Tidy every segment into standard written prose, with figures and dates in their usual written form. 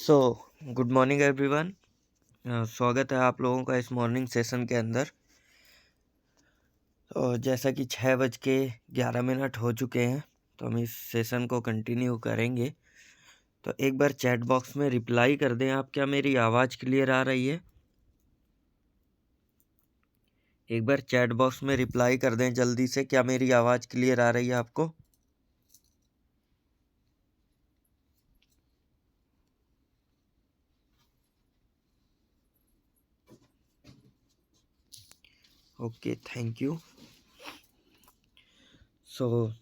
So good morning everyone. स्वागत है आप लोगों का इस मॉर्निंग सेशन के अंदर। तो जैसा कि 6:11 हो चुके हैं, तो हम इस सेशन को कंटिन्यू करेंगे। तो एक बार चैट बॉक्स में रिप्लाई कर दें आप, क्या मेरी आवाज़ क्लियर आ रही है? एक बार चैट बॉक्स में रिप्लाई कर दें जल्दी से, क्या मेरी आवाज़ क्लियर आ रही है आपको? Okay, thank you. सो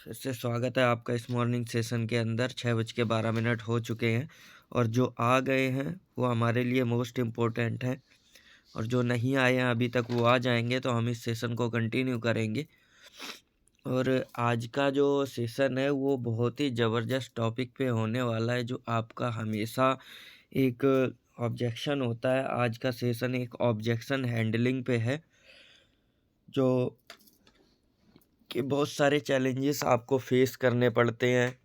फिर से स्वागत है आपका इस मॉर्निंग सेशन के अंदर। 6:12 हो चुके हैं और जो आ गए हैं वो हमारे लिए मोस्ट इम्पोर्टेंट है, और जो नहीं आए हैं अभी तक वो आ जाएंगे, तो हम इस सेशन को कंटिन्यू करेंगे। और आज का जो सेशन है वो बहुत ही ज़बरदस्त टॉपिक पे होने वाला है, जो आपका हमेशा एक ऑब्जेक्शन होता है। आज का सेशन एक ऑब्जेक्शन हैंडलिंग पे है, जो कि बहुत सारे चैलेंजेस आपको फेस करने पड़ते हैं।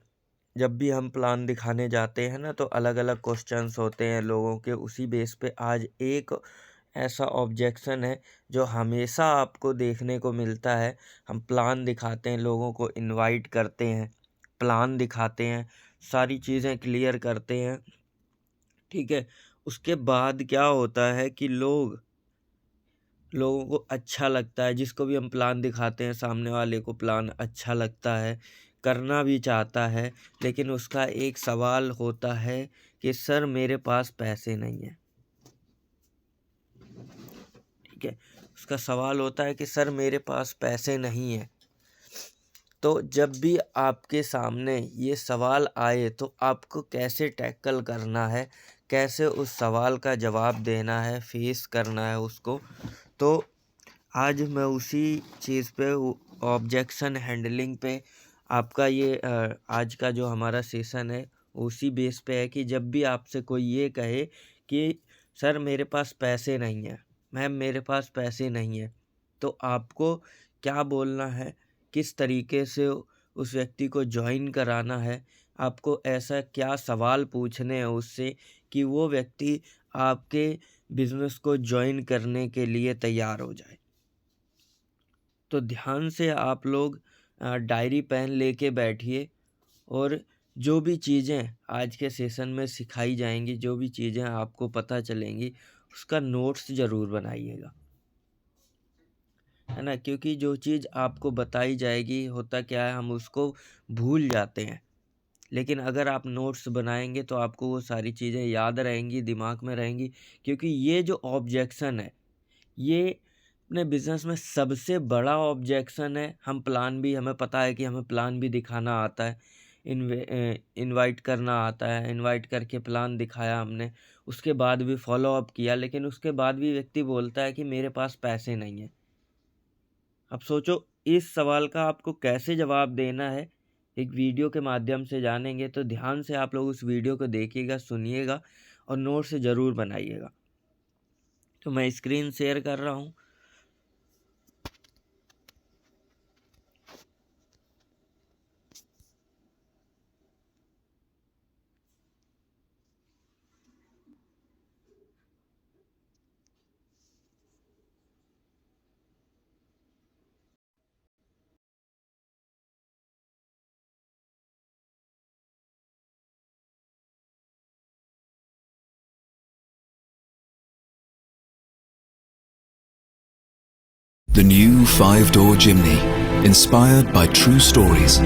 जब भी हम प्लान दिखाने जाते हैं ना, तो अलग अलग क्वेश्चंस होते हैं लोगों के। उसी बेस पे आज एक ऐसा ऑब्जेक्शन है जो हमेशा आपको देखने को मिलता है। हम प्लान दिखाते हैं, लोगों को इनवाइट करते हैं, प्लान दिखाते हैं, सारी चीज़ें क्लियर करते हैं, ठीक है। उसके बाद क्या होता है कि लोगों को अच्छा लगता है, जिसको भी हम प्लान दिखाते हैं सामने वाले को प्लान अच्छा लगता है, करना भी चाहता है, लेकिन उसका एक सवाल होता है कि सर मेरे पास पैसे नहीं है, ठीक है। उसका सवाल होता है कि सर मेरे पास पैसे नहीं है। तो जब भी आपके सामने ये सवाल आए तो आपको कैसे टैकल करना है, कैसे उस सवाल का जवाब देना है, फेस करना है उसको। तो आज मैं उसी चीज़ पे, ऑब्जेक्शन हैंडलिंग पे आपका ये आज का जो हमारा सेशन है उसी बेस पे है कि जब भी आपसे कोई ये कहे कि सर मेरे पास पैसे नहीं है, मैम मेरे पास पैसे नहीं है, तो आपको क्या बोलना है, किस तरीके से उस व्यक्ति को जॉइन कराना है, आपको ऐसा क्या सवाल पूछने हैं उससे कि वो व्यक्ति आपके बिज़नेस को जॉइन करने के लिए तैयार हो जाए। तो ध्यान से आप लोग डायरी पेन लेके बैठिए, और जो भी चीज़ें आज के सेशन में सिखाई जाएंगी, जो भी चीज़ें आपको पता चलेंगी, उसका नोट्स ज़रूर बनाइएगा, है ना। क्योंकि जो चीज़ आपको बताई जाएगी, होता क्या है हम उसको भूल जाते हैं, लेकिन अगर आप नोट्स बनाएंगे तो आपको वो सारी चीज़ें याद रहेंगी, दिमाग में रहेंगी। क्योंकि ये जो ऑब्जेक्शन है, ये अपने बिज़नेस में सबसे बड़ा ऑब्जेक्शन है। हमें पता है कि हमें प्लान भी दिखाना आता है, इनवाइट करना आता है, इनवाइट करके प्लान दिखाया हमने, उसके बाद भी फॉलो अप किया, लेकिन उसके बाद भी व्यक्ति बोलता है कि मेरे पास पैसे नहीं है। अब सोचो इस सवाल का आपको कैसे जवाब देना है, एक वीडियो के माध्यम से जानेंगे। तो ध्यान से आप लोग उस वीडियो को देखिएगा, सुनिएगा और नोट से ज़रूर बनाइएगा। तो मैं स्क्रीन शेयर कर रहा हूँ। The new 5-door Jimny, inspired by true stories.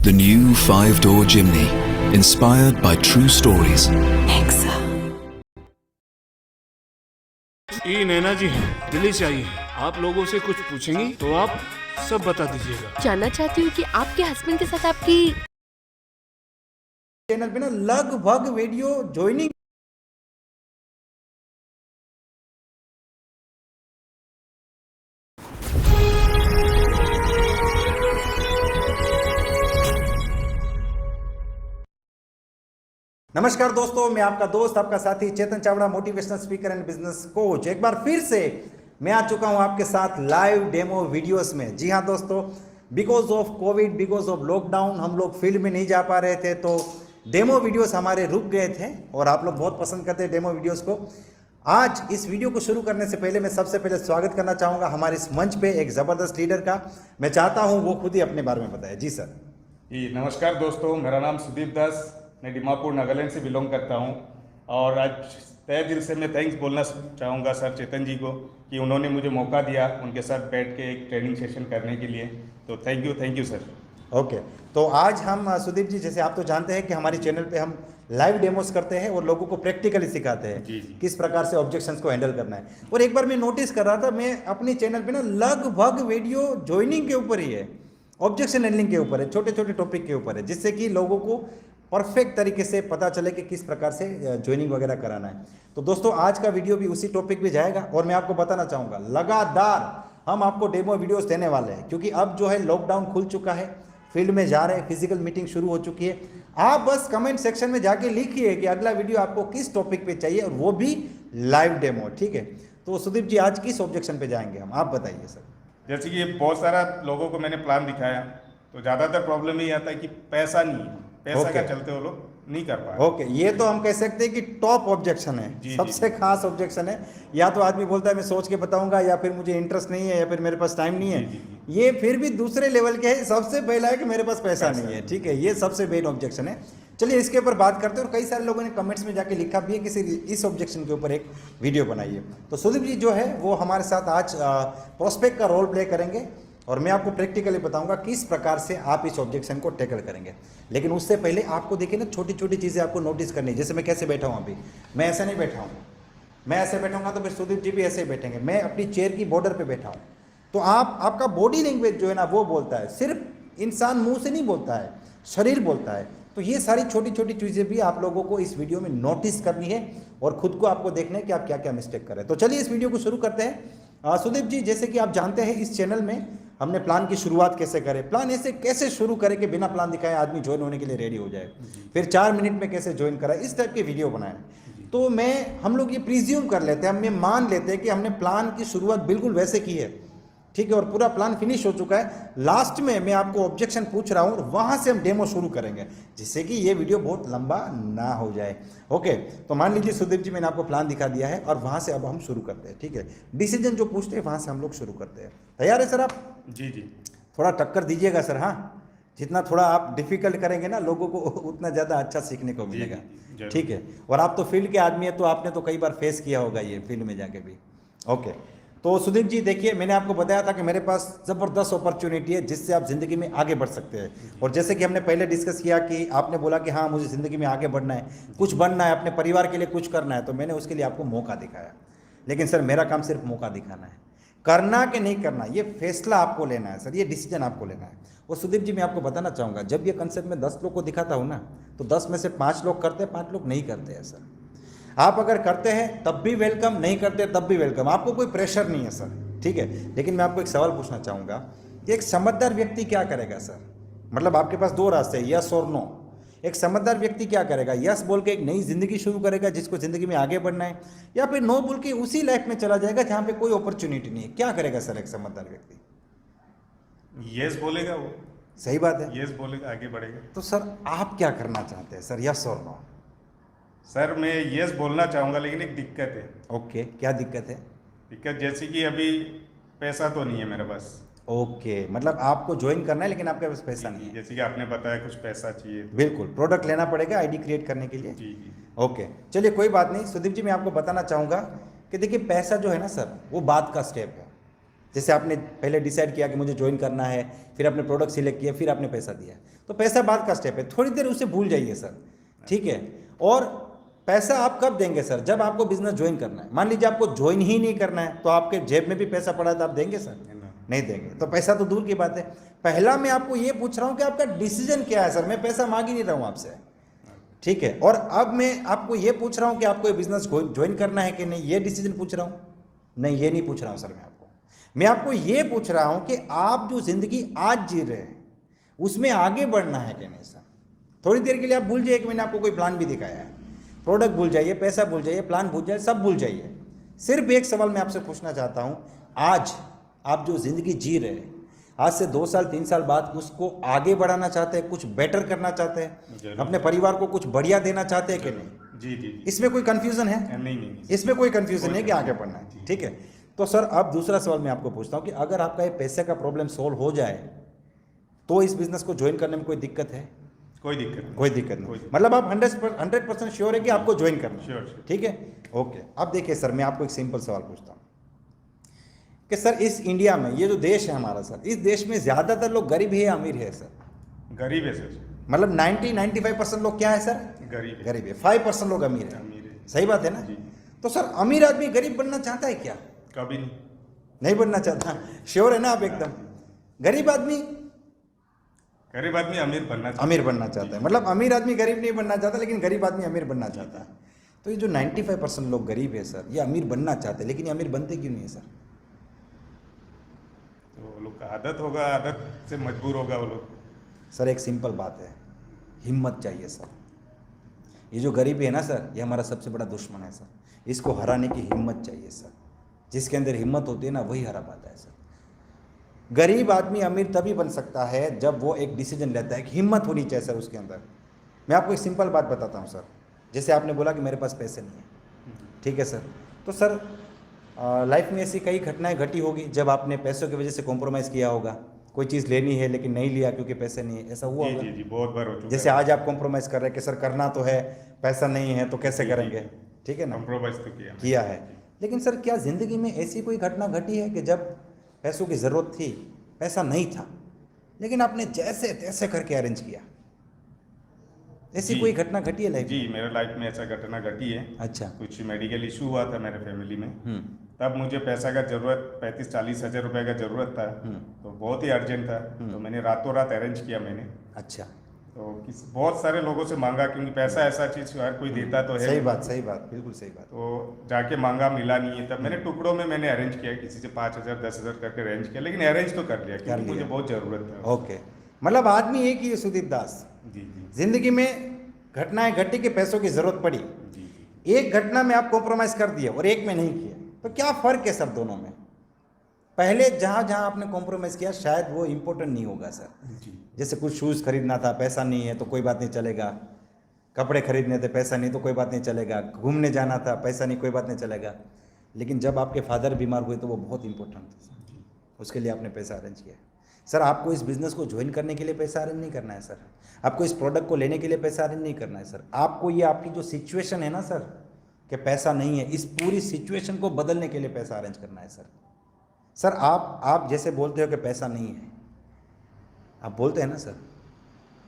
The new 5-door Jimny, inspired by true stories. ये नैना जी हैं, दिल्ली से आई हैं। आप लोगों से कुछ पूछेंगी तो आप सब बता दीजिएगा। जानना चाहती हूँ कि आपके हस्बैंड के साथ आपकी चैनल पे ना लगभग वीडियो ज्वाइनिंग नमस्कार दोस्तों, मैं आपका दोस्त, आपका साथी Chetan Chavda, motivational speaker and business coach. एक बार फिर से मैं आ चुका हूं आपके साथ लाइव डेमो वीडियोस में। जी हां दोस्तों, because of Covid, because of lockdown हम लोग फील्ड में नहीं जा पा रहे थे, तो डेमो वीडियोस हमारे रुक गए थे और आप लोग बहुत पसंद करते हैं डेमो वीडियोस को। आज इस वीडियो को शुरू करने से पहले मैं सबसे पहले स्वागत करना चाहूँगा हमारे इस मंच पे एक ज़बरदस्त लीडर का। मैं चाहता हूँ वो खुद ही अपने बारे में बताए। जी सर। जी नमस्कार दोस्तों, मेरा नाम सुदीप दास, मैं दिमापुर नागालैंड से बिलोंग करता हूं और आज तहे दिल से मैं थैंक्स बोलना चाहूँगा सर चेतन जी को कि उन्होंने मुझे मौका दिया उनके साथ बैठ के एक ट्रेनिंग सेशन करने के लिए। तो थैंक यू सर। ओके, तो आज हम सुदीप जी, जैसे आप तो जानते हैं कि हमारे चैनल पे हम लाइव डेमोस करते हैं और लोगों को प्रैक्टिकली सिखाते हैं जी। किस प्रकार से ऑब्जेक्शंस को हैंडल करना है। और एक बार मैं नोटिस कर रहा था, मैं अपने चैनल पे ना लगभग वीडियो ज्वाइनिंग के ऊपर ही है, ऑब्जेक्शन हैंडलिंग के ऊपर है, छोटे छोटे टॉपिक के ऊपर है, जिससे कि लोगों को परफेक्ट तरीके से पता चले कि किस प्रकार से ज्वाइनिंग वगैरह कराना है। तो दोस्तों आज का वीडियो भी उसी टॉपिक पे जाएगा और मैं आपको बताना चाहूँगा लगातार हम आपको डेमो वीडियोस देने वाले हैं, क्योंकि अब जो है लॉकडाउन खुल चुका है, फील्ड में जा रहे हैं, फिजिकल मीटिंग शुरू हो चुकी है। आप बस कमेंट सेक्शन में जाके लिखिए कि अगला वीडियो आपको किस टॉपिक पे चाहिए, और वो भी लाइव डेमो। ठीक है, तो सुदीप जी आज किस ऑब्जेक्शन पे जाएंगे हम, आप बताइए सर। जैसे कि बहुत सारा लोगों को मैंने प्लान दिखाया, तो ज़्यादातर प्रॉब्लम ये आता है कि पैसा नहीं है, पैसा का चलते वो लोग नहीं कर पाए। ओके, ये तो हम कह सकते हैं कि टॉप ऑब्जेक्शन है, सबसे खास ऑब्जेक्शन है। या तो आदमी बोलता है मैं सोच के बताऊंगा, या फिर मुझे इंटरेस्ट नहीं है, या फिर मेरे पास टाइम नहीं है। ये फिर भी दूसरे लेवल के है, सबसे पहला है कि मेरे पास पैसा नहीं है। ठीक है, ये सबसे मेन ऑब्जेक्शन है। चलिए इसके ऊपर बात करते हैं। और कई सारे लोगों ने कमेंट्स में जाके लिखा भी है कि इस ऑब्जेक्शन के ऊपर एक वीडियो बनाइए। तो सुदीप जी जो है वो हमारे साथ आज प्रोस्पेक्ट का रोल प्ले करेंगे और मैं आपको प्रैक्टिकली बताऊंगा किस प्रकार से आप इस ऑब्जेक्शन को टैकल करेंगे। लेकिन उससे पहले आपको देखिए ना, छोटी छोटी चीज़ें आपको नोटिस करनी है। जैसे मैं कैसे बैठा हूँ अभी, मैं ऐसे नहीं बैठा हूँ, मैं ऐसे बैठूंगा तो फिर सुदीप जी भी ऐसे ही बैठेंगे। मैं अपनी चेयर की बॉर्डर पे बैठा हूँ, तो आपका बॉडी लैंग्वेज जो है ना वो बोलता है, सिर्फ इंसान मुंह से नहीं बोलता है, शरीर बोलता है। तो ये सारी छोटी छोटी चीज़ें भी आप लोगों को इस वीडियो में नोटिस करनी है और खुद को आपको देखना है कि आप क्या क्या मिस्टेक करें। तो चलिए इस वीडियो को शुरू करते हैं। सुदीप जी, जैसे कि आप जानते हैं इस चैनल में हमने प्लान की शुरुआत कैसे करें, प्लान ऐसे कैसे शुरू करें कि बिना प्लान दिखाए आदमी ज्वाइन होने के लिए रेडी हो जाए, फिर 4 मिनट में कैसे ज्वाइन कराए, इस टाइप के वीडियो बनाए। तो हम लोग ये प्रिज्यूम कर लेते हैं, हम मान लेते हैं कि हमने प्लान की शुरुआत बिल्कुल वैसे की है, ठीक है, और पूरा प्लान फिनिश हो चुका है। लास्ट में मैं आपको ऑब्जेक्शन पूछ रहा हूँ और वहाँ से हम डेमो शुरू करेंगे, जिससे कि ये वीडियो बहुत लंबा ना हो जाए। ओके, तो मान लीजिए सुदीप जी मैंने आपको प्लान दिखा दिया है और वहाँ से अब हम शुरू करते हैं। ठीक है, डिसीजन जो पूछते हैं वहाँ से हम लोग शुरू करते हैं। तैयार है सर आप? जी। थोड़ा टक्कर दीजिएगा सर। हाँ, जितना थोड़ा आप डिफिकल्ट करेंगे ना लोगों को उतना ज़्यादा अच्छा सीखने को मिलेगा। ठीक है, और आप तो फील्ड के आदमी है, तो आपने तो कई बार फेस किया होगा ये फील्ड में जाके भी। ओके, तो सुदीप जी देखिए, मैंने आपको बताया था कि मेरे पास ज़बरदस्त अपॉर्चुनिटी है जिससे आप ज़िंदगी में आगे बढ़ सकते हैं। और जैसे कि हमने पहले डिस्कस किया कि आपने बोला कि हाँ मुझे ज़िंदगी में आगे बढ़ना है, कुछ बनना है, अपने परिवार के लिए कुछ करना है, तो मैंने उसके लिए आपको मौका दिखाया। लेकिन सर मेरा काम सिर्फ मौका दिखाना है, करना कि नहीं करना ये फैसला आपको लेना है सर, ये डिसीजन आपको लेना है। और सुदीप जी मैं आपको बताना चाहूँगा, जब ये कंसेप्ट में 10 लोग को दिखाता हूँ ना, तो 10 में से 5 लोग करते हैं, 5 लोग नहीं करते हैं सर। आप अगर करते हैं तब भी वेलकम, नहीं करते तब भी वेलकम, आपको कोई प्रेशर नहीं है सर। ठीक है, लेकिन मैं आपको एक सवाल पूछना चाहूँगा कि एक समझदार व्यक्ति क्या करेगा सर? मतलब आपके पास 2 रास्ते हैं, यस और नो। एक समझदार व्यक्ति क्या करेगा? यस बोल के एक नई जिंदगी शुरू करेगा जिसको जिंदगी में आगे बढ़ना है, या फिर नो बोल के उसी लाइफ में चला जाएगा जहाँ पे कोई अपॉर्चुनिटी नहीं है। क्या करेगा सर एक समझदार व्यक्ति? यस बोलेगा वो। सही बात है, यस बोलेगा, आगे बढ़ेगा। तो सर आप क्या करना चाहते हैं सर, यस और नो? सर मैं यस बोलना चाहूँगा, लेकिन एक दिक्कत है। ओके, क्या दिक्कत है? दिक्कत जैसे कि अभी पैसा तो नहीं है मेरे पास। ओके, मतलब आपको ज्वाइन करना है लेकिन आपके पास पैसा नहीं है। जैसे कि आपने बताया कुछ पैसा चाहिए। बिल्कुल, प्रोडक्ट लेना पड़ेगा आईडी क्रिएट करने के लिए। जी। ओके, चलिए कोई बात नहीं। सुदीप जी मैं आपको बताना चाहूँगा कि देखिए पैसा जो है ना सर, वो बाद का स्टेप है। जैसे आपने पहले डिसाइड किया कि मुझे ज्वाइन करना है, फिर आपने प्रोडक्ट सिलेक्ट किया, फिर आपने पैसा दिया, तो पैसा बाद का स्टेप है। थोड़ी देर उसे भूल जाइए सर, ठीक है। और पैसा आप कब देंगे सर? जब आपको बिजनेस ज्वाइन करना है। मान लीजिए आपको ज्वाइन ही नहीं करना है, तो आपके जेब में भी पैसा पड़ा है तो आप देंगे सर? नहीं देंगे। तो पैसा तो दूर की बात है। पहला मैं आपको ये पूछ रहा हूँ कि आपका डिसीजन क्या है सर? मैं पैसा मांग ही नहीं रहा हूँ आपसे, ठीक है। और अब मैं आपको ये पूछ रहा हूँ कि आपको ये बिजनेस ज्वाइन करना है कि नहीं, ये डिसीजन पूछ रहा हूँ? नहीं, ये नहीं पूछ रहा हूँ सर। मैं आपको ये पूछ रहा हूँ कि आप जो जिंदगी आज जी रहे हैं उसमें आगे बढ़ना है कि नहीं सर? थोड़ी देर के लिए आप भूल जाइए कि मैंने आपको कोई प्लान भी दिखाया है। प्रोडक्ट भूल जाइए, पैसा भूल जाइए, प्लान भूल जाइए, सब भूल जाइए। सिर्फ एक सवाल मैं आपसे पूछना चाहता हूँ, आज आप जो ज़िंदगी जी रहे हैं, आज से 2 साल 3 साल बाद उसको आगे बढ़ाना चाहते हैं, कुछ बेटर करना चाहते हैं, अपने परिवार को कुछ बढ़िया देना चाहते हैं कि नहीं? जी जी। इसमें कोई कंफ्यूजन है? नहीं। इसमें कोई कंफ्यूजन नहीं कि आगे बढ़ना है, ठीक है। तो सर अब दूसरा सवाल मैं आपको पूछता हूँ कि अगर आपका ये पैसे का प्रॉब्लम सोल्व हो जाए तो इस बिजनेस को ज्वाइन करने में कोई दिक्कत है? कोई दिक्कत नहीं। कोई दिक्कत नहीं, मतलब आप 100% श्योर है कि आपको ज्वाइन करना है? श्योर। ठीक है, ओके। अब देखिए सर, मैं आपको एक सिंपल सवाल पूछता हूँ कि सर इस इंडिया में, ये जो देश है हमारा सर, इस देश में ज़्यादातर लोग गरीब है या अमीर है सर? गरीब है सर। मतलब 90-95% लोग क्या है सर? गरीब है। गरीब है। 5% लोग अमीर है। अमीर है। सही बात है ना? जी। तो सर अमीर आदमी गरीब बनना चाहता है क्या? कभी नहीं। नहीं बनना चाहता? श्योर है ना आप एकदम? गरीब आदमी अमीर बनना चाहता अमीर बनना चाहता है, मतलब अमीर आदमी गरीब नहीं बनना चाहता, लेकिन गरीब आदमी अमीर बनना चाहता है। तो ये जो 95% लोग गरीब है सर, ये अमीर बनना चाहते हैं, लेकिन ये अमीर बनते क्यों नहीं है सर? तो वो लोग का आदत होगा, आदत से मजबूर होगा वो लोग। सर एक सिंपल बात है, हिम्मत चाहिए सर। ये जो गरीबी है ना सर, ये हमारा सबसे बड़ा दुश्मन है सर। इसको हराने की हिम्मत चाहिए सर। जिसके अंदर हिम्मत होती है ना, वही हरा पाता है सर। गरीब आदमी अमीर तभी बन सकता है जब वो एक डिसीजन लेता है कि हिम्मत होनी चाहिए सर उसके अंदर। मैं आपको एक सिंपल बात बताता हूँ सर, जैसे आपने बोला कि मेरे पास पैसे नहीं है, ठीक है सर। तो सर लाइफ में ऐसी कई घटनाएं घटी होगी जब आपने पैसों की वजह से कॉम्प्रोमाइज़ किया होगा। कोई चीज़ लेनी है लेकिन नहीं लिया क्योंकि पैसे नहीं है, ऐसा हुआ होगा? जी, बहुत बार हो चुका है। जैसे आज आप कॉम्प्रोमाइज़ कर रहे हैं कि सर करना तो है, पैसा नहीं है तो कैसे करेंगे, ठीक है ना? कॉम्प्रोमाइज तो किया है। लेकिन सर क्या ज़िंदगी में ऐसी कोई घटना घटी है कि जब पैसों की ज़रूरत थी, पैसा नहीं था, लेकिन आपने जैसे तैसे करके अरेंज किया? ऐसी कोई घटना घटी है लाइफ में? जी, मेरे लाइफ में ऐसा घटना घटी है। अच्छा। कुछ मेडिकल इशू हुआ था मेरे फैमिली में, तब मुझे पैसा का जरूरत 35-40 हज़ार रुपये का ज़रूरत था। तो बहुत ही अर्जेंट था, तो मैंने रातों रात अरेंज किया मैंने। अच्छा। तो बहुत सारे लोगों से मांगा, क्योंकि पैसा ऐसा चीज़ हर कोई देता तो है। सही बात, बिल्कुल सही बात। तो जाके मांगा, मिला नहीं है, तब मैंने टुकड़ों में मैंने अरेंज किया, किसी से 5,000 10,000 करके अरेंज किया, लेकिन अरेंज तो कर लिया क्योंकि मुझे बहुत ज़रूरत था। ओके, मतलब आदमी एक ही है सुदीप दास। जी। जिंदगी में घटनाएं घटी कि पैसों की जरूरत पड़ी, एक घटना में आप कॉम्प्रोमाइज़ कर दिए और एक में नहीं किया, तो क्या फ़र्क है सर दोनों में? पहले जहाँ आपने कॉम्प्रोमाइज़ किया शायद वो इम्पोर्टेंट नहीं होगा सर। जैसे कुछ शूज़ खरीदना था, पैसा नहीं है तो कोई बात नहीं चलेगा। कपड़े खरीदने थे, पैसा नहीं तो कोई बात नहीं चलेगा। घूमने जाना था, पैसा नहीं, कोई बात नहीं चलेगा। लेकिन जब आपके फादर बीमार हुए तो वो बहुत इंपॉर्टेंट था, उसके लिए आपने पैसा अरेंज किया। सर आपको इस बिज़नेस को ज्वाइन करने के लिए पैसा अरेंज नहीं करना है सर, आपको इस प्रोडक्ट को लेने के लिए पैसा अरेंज नहीं करना है सर। आपको ये आपकी जो सिचुएशन है ना सर, कि पैसा नहीं है, इस पूरी सिचुएशन को बदलने के लिए पैसा अरेंज करना है सर। सर आप जैसे बोलते हो कि पैसा नहीं है, आप बोलते हैं ना सर,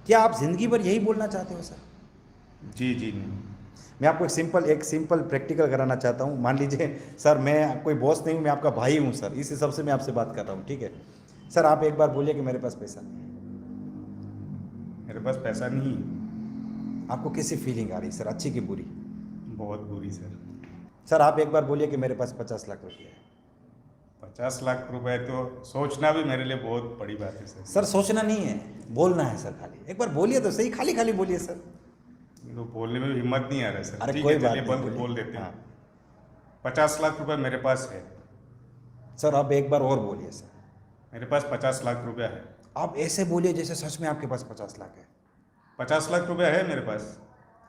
क्या आप ज़िंदगी भर यही बोलना चाहते हो सर? जी। मैं आपको एक सिंपल प्रैक्टिकल कराना चाहता हूँ। मान लीजिए सर मैं कोई बॉस नहीं हूँ, मैं आपका भाई हूँ सर, इस हिसाब से मैं आपसे बात कर रहा हूँ, ठीक है सर? आप एक बार बोलिए कि मेरे पास पैसा नहीं है। मेरे पास पैसा नहीं है। आपको कैसी फीलिंग आ रही है सर, अच्छी की बुरी? बहुत बुरी सर। सर आप एक बार बोलिए कि मेरे पास 50 लाख रुपये है। 50 लाख रुपए तो सोचना भी मेरे लिए बहुत बड़ी बात है सर। सर सोचना नहीं है, बोलना है सर। खाली एक बार बोलिए तो सही, खाली खाली बोलिए सर। तो बोलने में भी हिम्मत नहीं आ रहा है सर। अरे ठीक कोई है, बात चलिए नहीं, बोलिए। बोल देते हैं। हाँ। 50 लाख रुपए मेरे पास है। सर आप एक बार और बोलिए सर। मेरे पास 50 लाख रुपया है। आप ऐसे बोलिए जैसे सच में आपके पास 50 लाख है। 50 लाख रुपया है मेरे पास।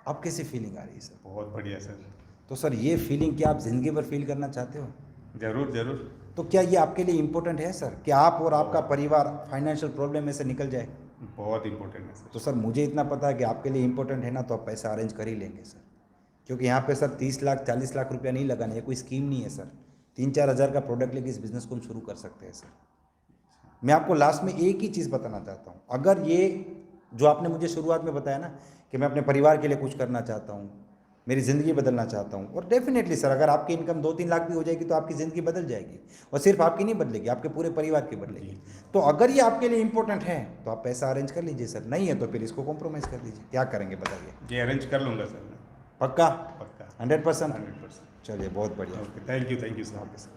आप कैसी फीलिंग आ रही है सर? बहुत बढ़िया सर। तो सर ये फीलिंग क्या आप ज़िंदगी भर फील करना चाहते हो? जरूर। तो क्या ये आपके लिए इम्पोर्टेंट है सर कि आप और आपका परिवार फाइनेंशियल प्रॉब्लम में से निकल जाए? बहुत इंपॉर्टेंट है सर। तो सर मुझे इतना पता है कि आपके लिए इम्पोर्टेंट है ना, तो आप पैसा अरेंज कर ही लेंगे सर। क्योंकि यहाँ पे सर 30 लाख 40 लाख रुपया नहीं लगाना है, कोई स्कीम नहीं है सर। 3-4 हज़ार का प्रोडक्ट लेके इस बिज़नेस को हम शुरू कर सकते हैं सर। मैं आपको लास्ट में एक ही चीज़ बताना चाहता हूँ, अगर ये जो आपने मुझे शुरुआत में बताया ना कि मैं अपने परिवार के लिए कुछ करना चाहता हूँ, मेरी ज़िंदगी बदलना चाहता हूँ, और डेफिनेटली सर अगर आपकी इनकम 2-3 लाख भी हो जाएगी तो आपकी ज़िंदगी बदल जाएगी, और सिर्फ आपकी नहीं बदलेगी, आपके पूरे परिवार की बदलेगी। तो अगर ये आपके लिए इंपॉर्टेंट है तो आप पैसा अरेंज कर लीजिए सर, नहीं है तो फिर इसको कॉम्प्रोमाइज़ कर लीजिए। क्या करेंगे बताइए? ये अरेंज कर लूँगा सर मैं। पक्का? पक्का 100%? 100%। चलिए बहुत बढ़िया। Okay, thank you sir. Okay sir.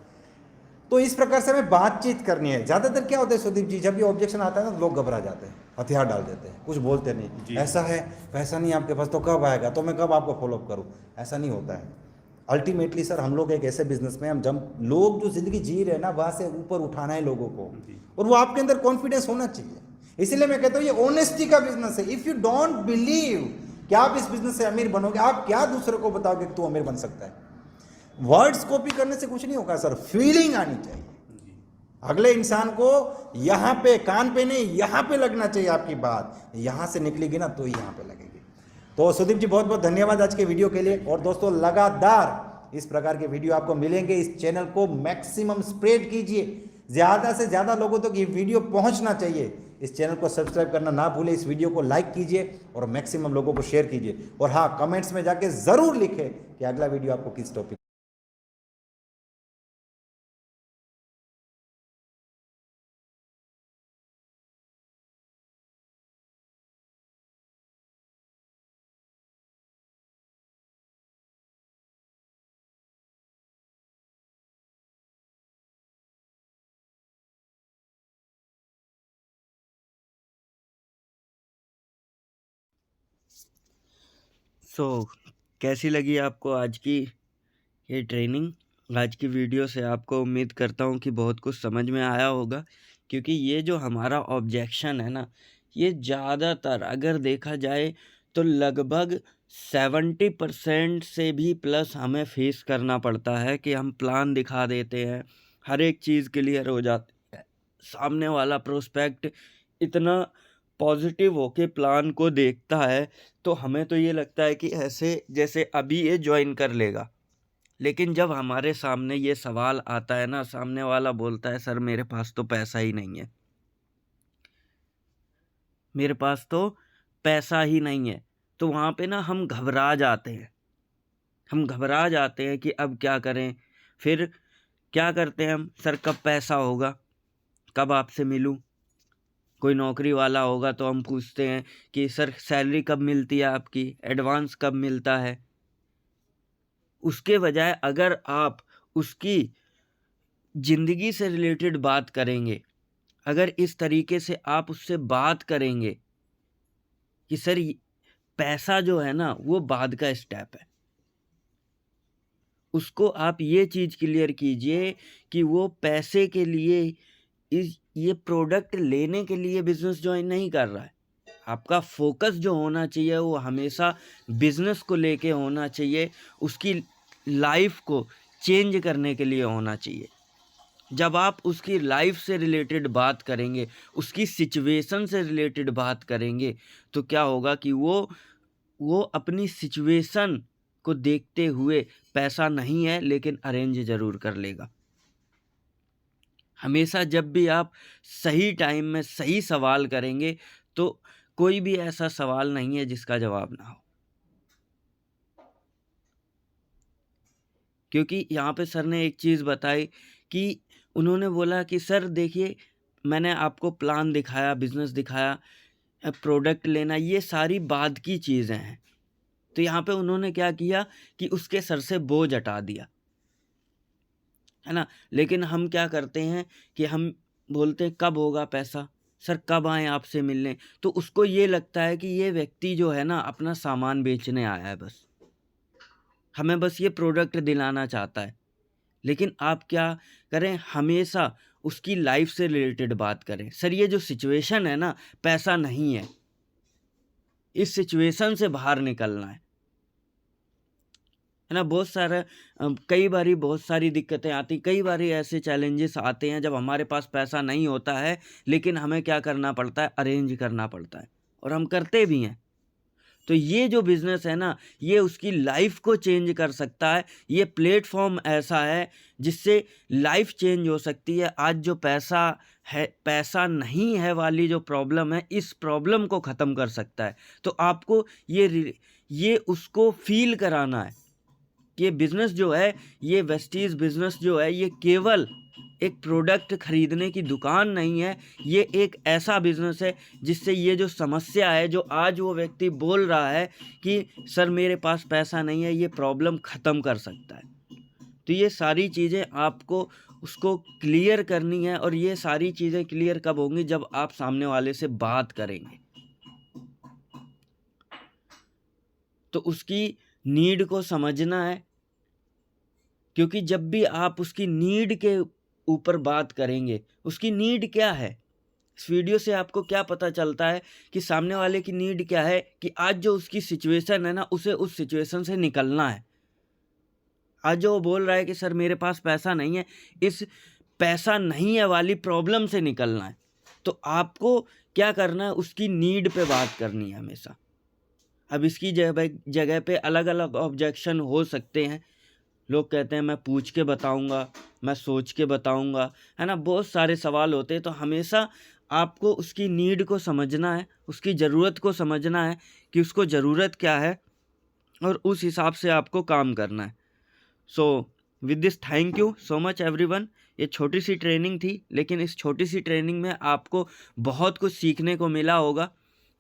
तो इस प्रकार से हमें बातचीत करनी है। ज़्यादातर क्या होता है सुदीप जी, जब ये ऑब्जेक्शन आता है ना तो लोग घबरा जाते हैं, हथियार डाल देते हैं, कुछ बोलते नहीं, ऐसा है पैसा नहीं आपके पास तो कब आएगा, तो मैं कब आपको फॉलोअप करूँ, ऐसा नहीं होता है। अल्टीमेटली सर हम लोग एक ऐसे बिजनेस में हम जब लोग जो जिंदगी जी रहे हैं ना वहाँ से ऊपर उठाना है लोगों को, और वो आपके अंदर कॉन्फिडेंस होना चाहिए। इसीलिए मैं कहता हूँ ये ऑनेस्टी का बिजनेस है। इफ़ यू डोंट बिलीव कि आप इस बिजनेस से अमीर बनोगे, आप क्या दूसरे को बताओगे कि तू अमीर बन सकता है। वर्ड्स कॉपी करने से कुछ नहीं होगा सर, फीलिंग आनी चाहिए। अगले इंसान को यहाँ पे कान पे नहीं, यहाँ पे लगना चाहिए आपकी बात, यहाँ से निकलेगी ना तो यहाँ पे लगेगी। तो सुदीप जी बहुत बहुत धन्यवाद आज के वीडियो के लिए। और दोस्तों लगातार इस प्रकार के वीडियो आपको मिलेंगे। इस चैनल को मैक्सिमम स्प्रेड कीजिए, ज़्यादा से ज़्यादा लोगों तक ये वीडियो पहुंचना चाहिए। इस चैनल को सब्सक्राइब करना ना भूलें, इस वीडियो को लाइक कीजिए और मैक्सिमम लोगों को शेयर कीजिए। और हाँ, कमेंट्स में जाके ज़रूर लिखें कि अगला वीडियो आपको किस टॉपिक सो कैसी लगी आपको आज की ये ट्रेनिंग? आज की वीडियो से आपको उम्मीद करता हूँ कि बहुत कुछ समझ में आया होगा, क्योंकि ये जो हमारा ऑब्जेक्शन है ना, ये ज़्यादातर अगर देखा जाए तो लगभग 70% से भी प्लस हमें फेस करना पड़ता है कि हम प्लान दिखा देते हैं, हर एक चीज़ क्लियर हो जाती है, सामने वाला प्रोस्पेक्ट इतना पॉजिटिव होके प्लान को देखता है तो हमें तो ये लगता है कि ऐसे जैसे अभी ये ज्वाइन कर लेगा। लेकिन जब हमारे सामने ये सवाल आता है ना, सामने वाला बोलता है सर मेरे पास तो पैसा ही नहीं है, मेरे पास तो पैसा ही नहीं है, तो वहाँ पे ना हम घबरा जाते हैं, हम घबरा जाते हैं कि अब क्या करें। फिर क्या करते हैं हम, सर कब पैसा होगा, कब आपसे मिलूं। कोई नौकरी वाला होगा तो हम पूछते हैं कि सर सैलरी कब मिलती है आपकी, एडवांस कब मिलता है। उसके बजाय अगर आप उसकी ज़िंदगी से रिलेटेड बात करेंगे, अगर इस तरीके से आप उससे बात करेंगे कि सर पैसा जो है ना वो बाद का स्टेप है, उसको आप ये चीज़ क्लियर कीजिए कि वो पैसे के लिए ये प्रोडक्ट लेने के लिए बिज़नेस ज्वाइन नहीं कर रहा है। आपका फोकस जो होना चाहिए वो हमेशा बिज़नेस को लेके होना चाहिए, उसकी लाइफ को चेंज करने के लिए होना चाहिए। जब आप उसकी लाइफ से रिलेटेड बात करेंगे, उसकी सिचुएशन से रिलेटेड बात करेंगे, तो क्या होगा कि वो अपनी सिचुएशन को देखते हुए पैसा नहीं है लेकिन अरेंज ज़रूर कर लेगा। हमेशा जब भी आप सही टाइम में सही सवाल करेंगे तो कोई भी ऐसा सवाल नहीं है जिसका जवाब ना हो। क्योंकि यहाँ पे सर ने एक चीज़ बताई कि उन्होंने बोला कि सर देखिए मैंने आपको प्लान दिखाया, बिज़नेस दिखाया, प्रोडक्ट लेना, ये सारी बाद की चीज़ें हैं। तो यहाँ पे उन्होंने क्या किया कि उसके सर से बोझ हटा दिया, है ना। लेकिन हम क्या करते हैं कि हम बोलते हैं कब होगा पैसा, सर कब आएँ आपसे मिलने। तो उसको ये लगता है कि ये व्यक्ति जो है ना अपना सामान बेचने आया है, बस हमें बस ये प्रोडक्ट दिलाना चाहता है। लेकिन आप क्या करें, हमेशा उसकी लाइफ से रिलेटेड बात करें। सर ये जो सिचुएशन है ना, पैसा नहीं है, इस सिचुएशन से बाहर निकलना है ना। बहुत सारा कई बारी बहुत सारी दिक्कतें आती, कई बारी ऐसे चैलेंजेस आते हैं जब हमारे पास पैसा नहीं होता है, लेकिन हमें क्या करना पड़ता है, अरेंज करना पड़ता है, और हम करते भी हैं। तो ये जो बिज़नेस है ना, ये उसकी लाइफ को चेंज कर सकता है। ये प्लेटफॉर्म ऐसा है जिससे लाइफ चेंज हो सकती है। आज जो पैसा है, पैसा नहीं है वाली जो प्रॉब्लम है, इस प्रॉब्लम को ख़त्म कर सकता है। तो आपको ये उसको फील कराना है कि ये बिज़नेस जो है, ये वेस्टीज़ बिज़नेस जो है, ये केवल एक प्रोडक्ट ख़रीदने की दुकान नहीं है। ये एक ऐसा बिज़नेस है जिससे ये जो समस्या है, जो आज वो व्यक्ति बोल रहा है कि सर मेरे पास पैसा नहीं है, ये प्रॉब्लम ख़त्म कर सकता है। तो ये सारी चीज़ें आपको उसको क्लियर करनी है। और ये सारी चीज़ें क्लियर कब होंगी? जब आप सामने वाले से बात करेंगे। तो उसकी नीड को समझना है, क्योंकि जब भी आप उसकी नीड के ऊपर बात करेंगे, उसकी नीड क्या है, इस वीडियो से आपको क्या पता चलता है कि सामने वाले की नीड क्या है, कि आज जो उसकी सिचुएशन है ना, उसे उस सिचुएशन से निकलना है। आज जो वो बोल रहा है कि सर मेरे पास पैसा नहीं है, इस पैसा नहीं है वाली प्रॉब्लम से निकलना है। तो आपको क्या करना है? उसकी नीड पे बात करनी है हमेशा। अब इसकी जगह पे अलग अलग ऑब्जेक्शन हो सकते हैं। लोग कहते हैं मैं पूछ के बताऊंगा, मैं सोच के बताऊंगा, है ना, बहुत सारे सवाल होते हैं। तो हमेशा आपको उसकी नीड को समझना है, उसकी ज़रूरत को समझना है कि उसको ज़रूरत क्या है, और उस हिसाब से आपको काम करना है। So with this thank you so much everyone. ये छोटी सी ट्रेनिंग थी, लेकिन इस छोटी सी ट्रेनिंग में आपको बहुत कुछ सीखने को मिला होगा।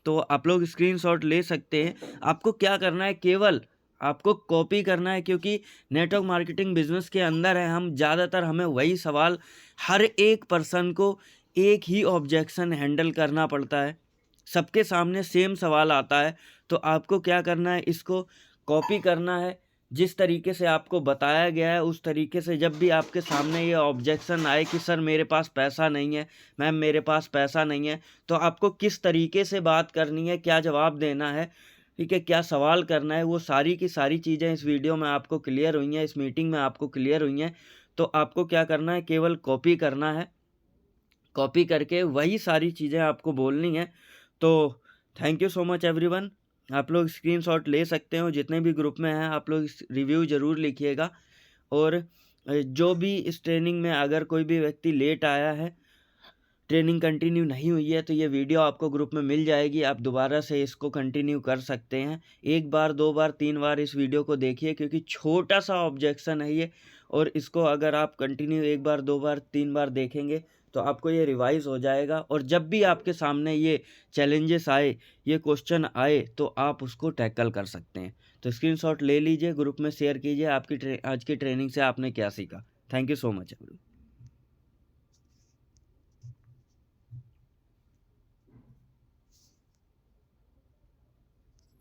तो आप लोग स्क्रीनशॉट ले सकते हैं। आपको क्या करना है? केवल आपको कॉपी करना है, क्योंकि नेटवर्क मार्केटिंग बिजनेस के अंदर है हम, ज़्यादातर हमें वही सवाल, हर एक पर्सन को एक ही ऑब्जेक्शन हैंडल करना पड़ता है, सबके सामने सेम सवाल आता है। तो आपको क्या करना है? इसको कॉपी करना है। जिस तरीके से आपको बताया गया है उस तरीके से जब भी आपके सामने ये ऑब्जेक्शन आए कि सर मेरे पास पैसा नहीं है, मैम मेरे पास पैसा नहीं है, तो आपको किस तरीके से बात करनी है, क्या जवाब देना है, ठीक है, क्या सवाल करना है, वो सारी की सारी चीज़ें इस वीडियो में आपको क्लियर हुई हैं, इस मीटिंग में आपको क्लियर हुई हैं। तो आपको क्या करना है? केवल कॉपी करना है। कॉपी करके वही सारी चीज़ें आपको बोलनी है। तो thank you so much everyone. आप लोग स्क्रीनशॉट ले सकते हो, जितने भी ग्रुप में हैं आप लोग रिव्यू ज़रूर लिखिएगा। और जो भी इस ट्रेनिंग में अगर कोई भी व्यक्ति लेट आया है, ट्रेनिंग कंटिन्यू नहीं हुई है, तो ये वीडियो आपको ग्रुप में मिल जाएगी, आप दोबारा से इसको कंटिन्यू कर सकते हैं। 1 बार 2 बार 3 बार इस वीडियो को देखिए, क्योंकि छोटा सा ऑब्जेक्शन है ये, और इसको अगर आप कंटिन्यू 1 बार 2 बार 3 बार देखेंगे तो आपको ये रिवाइज़ हो जाएगा। और जब भी आपके सामने ये चैलेंजेस आए, ये क्वेश्चन आए, तो आप उसको टैकल कर सकते हैं। तो स्क्रीनशॉट ले लीजिए, ग्रुप में शेयर कीजिए आपकी आज की ट्रेनिंग से आपने क्या सीखा। Thank you so much everyone.